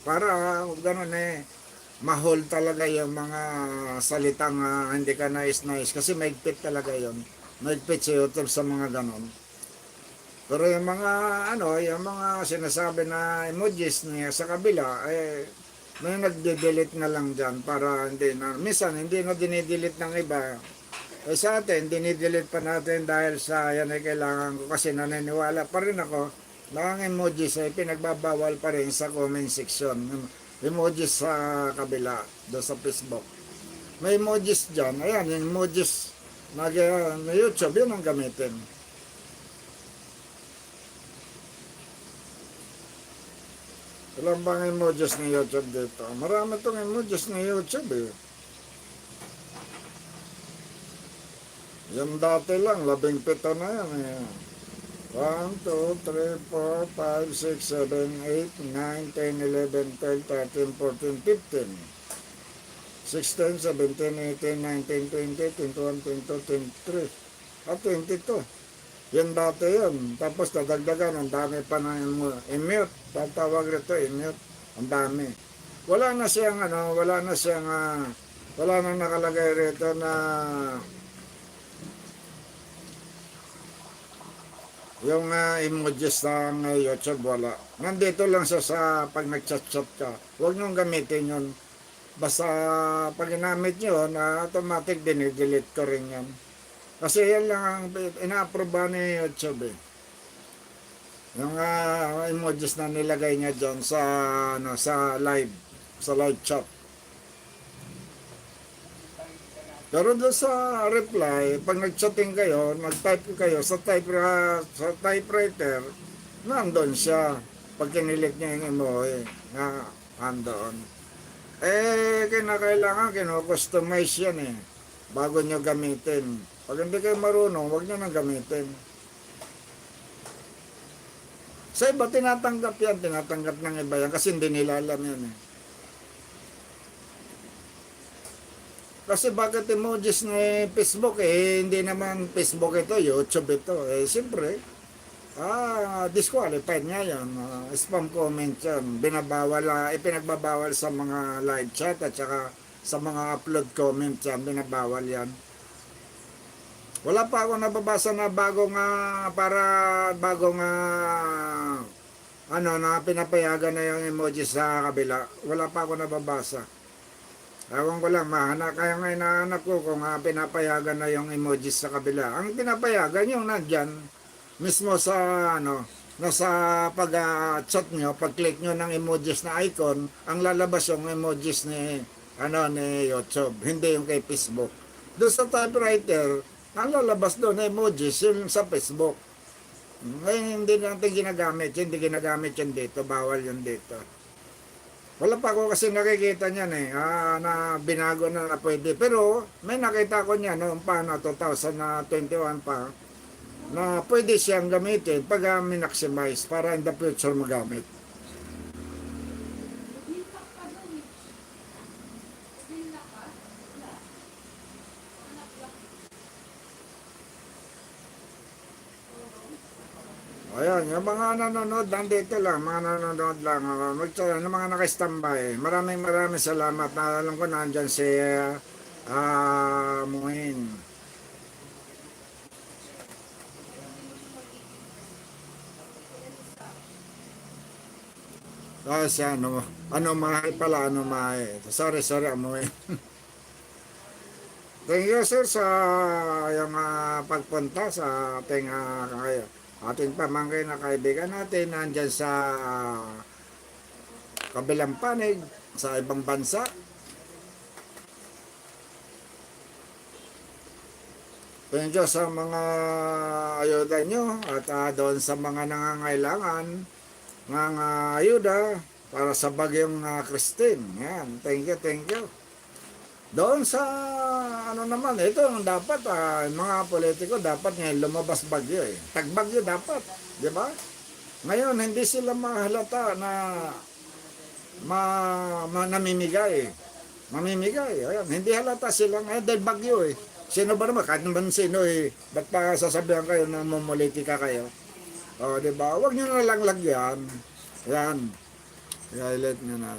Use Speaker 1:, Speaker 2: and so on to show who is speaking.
Speaker 1: Para gano'n mahol talaga yung mga salitang hindi ka nais-nais. Kasi maigpit talaga yon. Maigpit si YouTube sa mga gano'n. Pero yung mga yung mga sinasabi na emojis niya sa kabila, may nagde-delete na lang dyan para hindi na, minsan hindi na dinidelete ng iba. Sa atin, dinidelete pa natin dahil sa yan ay kailangan ko kasi naniniwala pa rin ako na ang emojis ay pinagbabawal pa rin sa comment section. Emojis sa kabila, doon sa Facebook. May emojis dyan, ayan, yung emojis na YouTube, yun ang gamitin. Ilan bang emojis ni YouTube dito? Marami itong emojis ni YouTube eh. Yung dati lang, 17 na yan eh. 1, 2, 3, 4, 5, 6, 7, 8, 9, 10, 11, 12, 13, 14, 15, 16, 17, 18, 19, 20, 21, 22, 23, at 22. Yan dati yun. Tapos dadagdagan, ang dami pa na i-mute. Tatawag rito, i-mute. Ang dami. Wala na siyang wala na nakalagay rito na yung emojis ng YouTube, wala. Nandito lang siya sa pag nag-chat-chat ka. Huwag niyong gamitin yun. Basta pag ginamit nyo, na automatic dinidelete ko rin yan. Kasi yan lang ang ina-approve ni YouTube eh. Yung emojis na nilagay niya dyan sa, sa live chat. Pero doon sa reply, pag nag-chatting kayo, nag-type kayo sa typewriter, nandun siya. Pag kinilik niya yung emoji, na nandun. Kinakailangan, kino-customize yan eh, bago nyo gamitin. Pag hindi kayo marunong, huwag nyo nang gamitin. Sa iba, tinatanggap ng iba yan, kasi hindi nila alam yan eh. Kasi bakit emojis ni Facebook hindi naman Facebook ito, YouTube ito. Siyempre, disqualified nga yan. Spam comment yan. Ipinagbabawal sa mga live chat at saka sa mga upload comment yan. Binabawal yan. Wala pa ako nababasa na bagong na pinapayagan na yung emoji sa kabila. Wala pa ako nababasa. Ewan ko lang, kaya nga inahanap ko kung pinapayagan na yung emojis sa kabila. Ang pinapayagan yung nandyan, mismo sa nasa pag-chat nyo, pag-click nyo ng emojis na icon, ang lalabas yung emojis ni YouTube, hindi yung kay Facebook. Doon sa typewriter, ang lalabas doon emojis yung sa Facebook. Ngayon hindi natin ginagamit, hindi ginagamit yun dito, bawal yun dito. Wala pa ako kasi nakikita niyan na binago na pwede. Pero may nakita ko niya noong pa 2021 pa, na pwede siyang gamitin pag minmaximize para in the future magamit. Ayan, yung mga nanonood, nandito lang, mga nanonood lang, yung mga naka-standby. Maraming salamat. Alam ko nandyan si Muhin. Si mahal pala, Sorry, Muhin. Thank you, sir, sa yung pagpunta sa ating pamangkin na kaibigan natin nandyan sa kabilang panig sa ibang bansa. Thank you sa mga ayuda nyo at doon sa mga nangangailangan ng ayuda para sa bagyong Christine. Yan, thank you. Doon sa naman, ito ang dapat, mga politiko dapat ngayon lumabas bagyo eh. Tagbagyo dapat, di ba? Ngayon, hindi sila mahalata na namimigay. Mamimigay, ayan. Hindi halata sila ngayon dahil bagyo eh. Sino ba naman? Kahit naman sino eh. Ba't pa sasabihan kayo na mamolitika kayo? O, di ba? Huwag nyo na lang lagyan. Yan. I-highlight nga natin.